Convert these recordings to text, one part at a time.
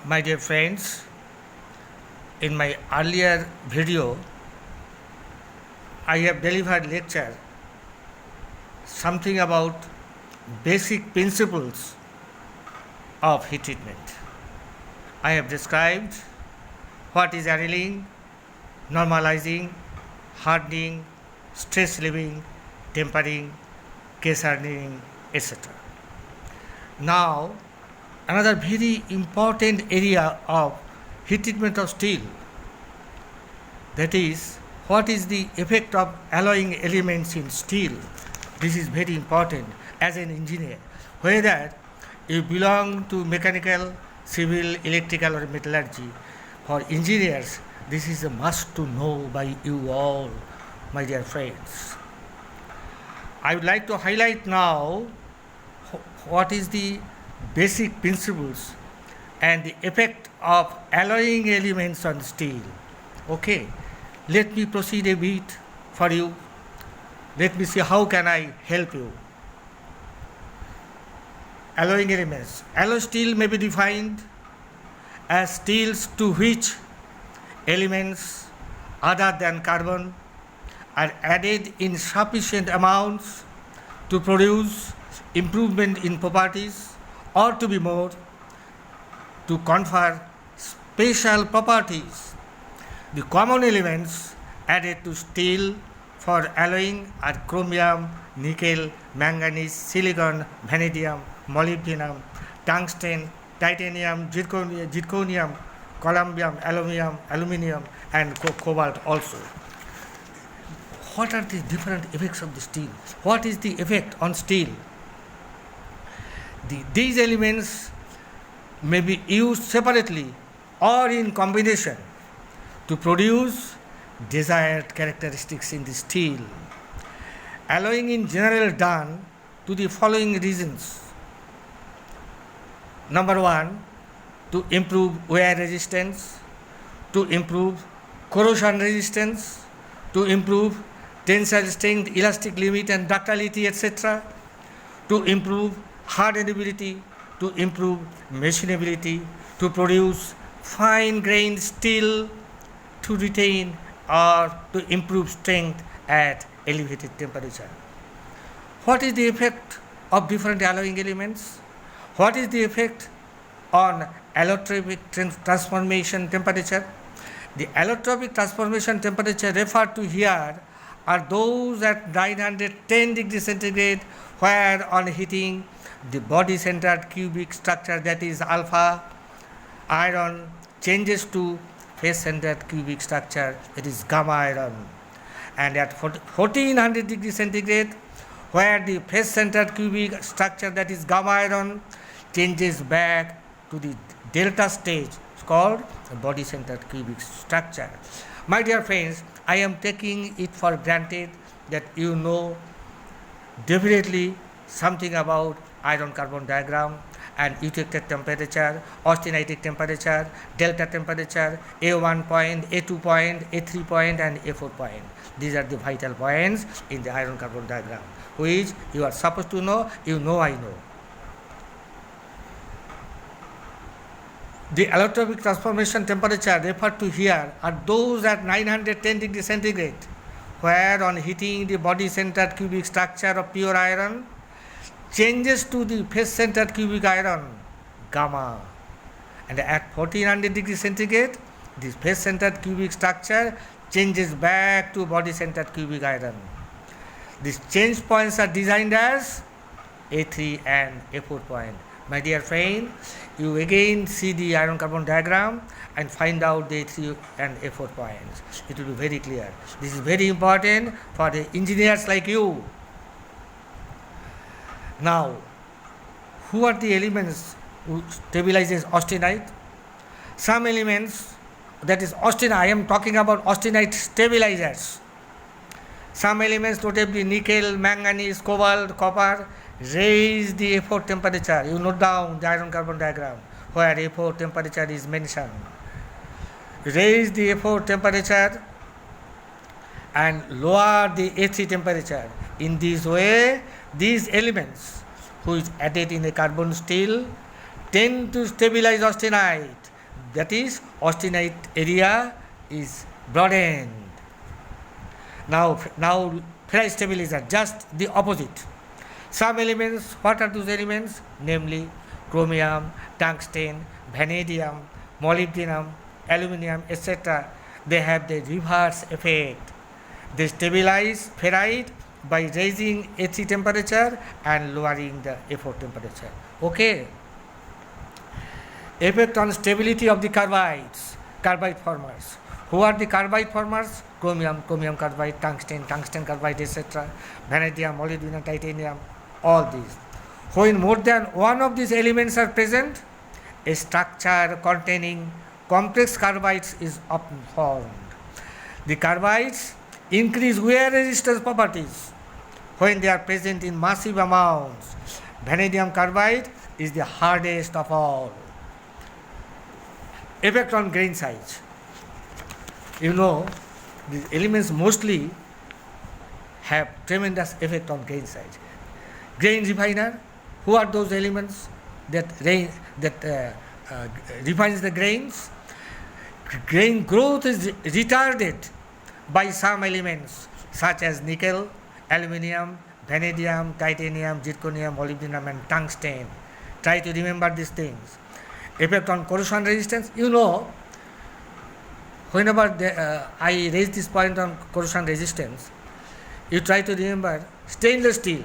My dear friends, in my earlier video, I have delivered lecture something about basic principles of heat treatment. I have described what is annealing, normalizing, hardening, stress relieving, tempering, case hardening, etc. Now, another very important area of heat treatment of steel, that is, what is the effect of alloying elements in steel. This is very important as an engineer, whether you belong to mechanical, civil, electrical or metallurgy. For engineers, this is a must to know by you all, my dear friends. I would like to highlight now what is the basic principles and the effect of alloying elements on steel. Okay, let me proceed a bit for you. Let me see how can I help you. Alloying elements. Alloy steel may be defined as steels to which elements other than carbon are added in sufficient amounts to produce improvement in properties, or to be more, to confer special properties. The common elements added to steel for alloying are chromium, nickel, manganese, silicon, vanadium, molybdenum, tungsten, titanium, zirconium, columbium, aluminium, and cobalt also. What are the different effects of the steel? What is the effect on steel? These elements may be used separately or in combination to produce desired characteristics in the steel. Alloying in general done to the following reasons. Number one, to improve wear resistance, to improve corrosion resistance, to improve tensile strength, elastic limit and ductility, etc., to improve hardenability, to improve machinability, to produce fine-grained steel, to retain or to improve strength at elevated temperature. What is the effect of different alloying elements? What is the effect on allotropic transformation temperature? The allotropic transformation temperature referred to here are those at 910 degrees centigrade, where on heating the body-centered cubic structure, that is alpha iron, changes to face-centered cubic structure, that is gamma iron. And at 1400 degrees centigrade, where the face-centered cubic structure, that is gamma iron, changes back to the delta stage, it's called body-centered cubic structure. My dear friends, I am taking it for granted that you know definitely something about iron carbon diagram and Uechtert temperature, austenitic temperature, delta temperature, A1 point, A2 point, A3 point and A4 point. These are the vital points in the iron carbon diagram, which you are supposed to know, you know, I know. The allotropic transformation temperature referred to here are those at 910 degrees centigrade, where on heating the body-centered cubic structure of pure iron changes to the face-centered cubic iron, gamma. And at 1400 degrees centigrade, this face-centered cubic structure changes back to body-centered cubic iron. These change points are designed as A3 and A4 point. My dear friend, you again see the iron carbon diagram and find out the A3 and A4 points. It will be very clear. This is very important for the engineers like you. Now, who are the elements who stabilizes austenite? Some elements, that is austenite, I am talking about austenite stabilizers. Some elements, notably nickel, manganese, cobalt, copper, raise the A4 temperature. You note down the iron carbon diagram where A4 temperature is mentioned. Raise the A4 temperature and lower the A3 temperature. In this way, these elements which added in a carbon steel tend to stabilize austenite that is austenite area is broadened. Now ferrite stabilizer, just the opposite. Some elements, what are those elements? Namely chromium, tungsten, vanadium, molybdenum, aluminium, etc. They have the reverse effect. They stabilize ferrite by raising A3 temperature and lowering the A4 temperature. Okay. Effect on stability of the carbides, carbide formers. Who are the carbide formers? Chromium, chromium carbide, tungsten, tungsten carbide, etc. Vanadium, molybdenum, titanium, all these. When more than one of these elements are present, a structure containing complex carbides is often formed. The carbides increase wear resistance properties when they are present in massive amounts. Vanadium carbide is the hardest of all. Effect on grain size. You know, these elements mostly have tremendous effect on grain size. Grain refiner, who are those elements that refines the grains? Grain growth is retarded by some elements such as nickel, aluminium, vanadium, titanium, zirconium, molybdenum and tungsten. Try to remember these things. Effect on corrosion resistance. You know, whenever I raise this point on corrosion resistance, you try to remember stainless steel.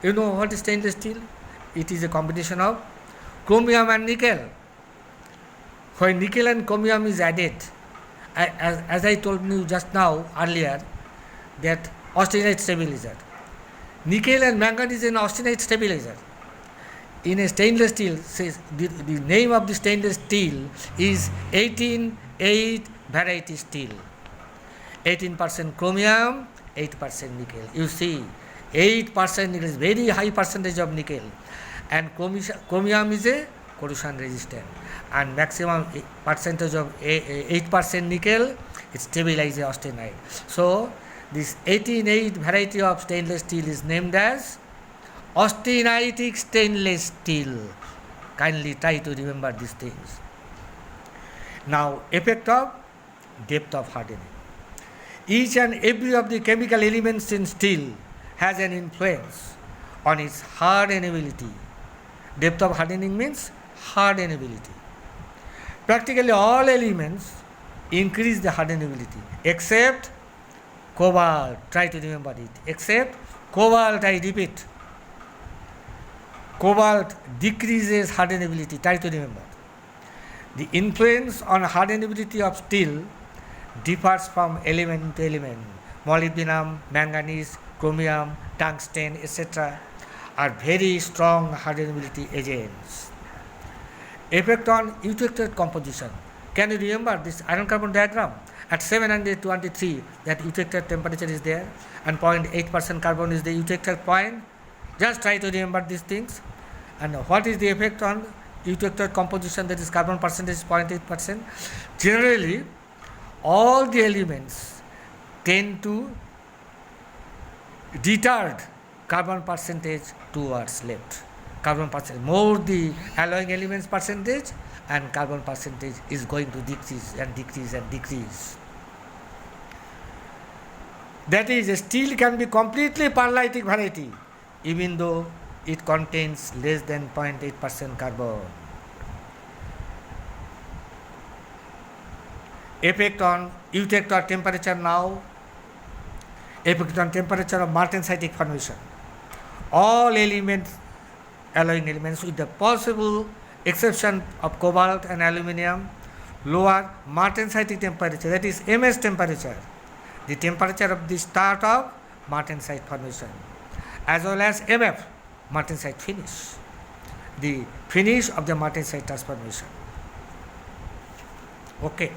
You know what is stainless steel? It is a combination of chromium and nickel. When nickel and chromium is added, as I told you just now earlier, that austenite stabilizer. Nickel and manganese is an austenite stabilizer. In a stainless steel, says the name of the stainless steel is 18-8 variety steel. 18% chromium, 8% nickel. You see, 8% nickel is very high percentage of nickel, and chromium is a corrosion resistant, and maximum percentage of 8% nickel, it stabilizes austenite. So this 18-8 variety of stainless steel is named as austenitic stainless steel. Kindly try to remember these things. Now, effect of depth of hardening. Each and every of the chemical elements in steel has an influence on its hardenability. Depth of hardening means hardenability. Practically all elements increase the hardenability except cobalt. Try to remember it. Except cobalt, I repeat. Cobalt decreases hardenability. Try to remember. The influence on hardenability of steel differs from element to element. Molybdenum, manganese, chromium, tungsten, etc. are very strong hardenability agents. Effect on eutectate composition. Can you remember this iron carbon diagram? At 723, that eutectate temperature is there, and 0.8% carbon is the eutectate point. Just try to remember these things. And what is the effect on eutectate composition, that is carbon percentage 0.8%? Generally, all the elements tend to retard carbon percentage towards left. Carbon percentage, more the alloying elements percentage, and carbon percentage is going to decrease and decrease and decrease. That is, steel can be completely pearlitic variety even though it contains less than 0.8% carbon. Effect on eutector temperature now. Effect on temperature of martensitic formation. All elements, alloying elements with the possible exception of cobalt and aluminium, lower martensitic temperature, that is MS temperature, the temperature of the start of martensite formation, as well as MF, martensite finish, the finish of the martensite transformation. Okay.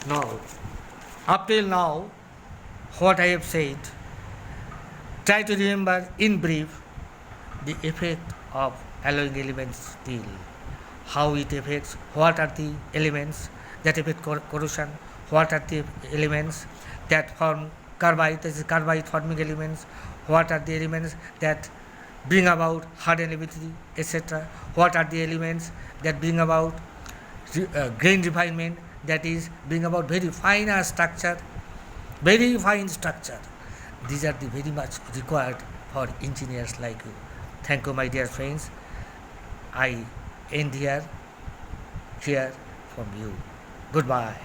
Now, up till now, what I have said, try to remember in brief the effect of alloying elements steel, how it affects, what are the elements that affect corrosion, what are the elements that form carbide, this is carbide forming elements, what are the elements that bring about hardenability, etc. What are the elements that bring about grain refinement, that is bring about very finer structure, very fine structure. These are the very much required for engineers like you. Thank you, my dear friends. I end here from you. Goodbye.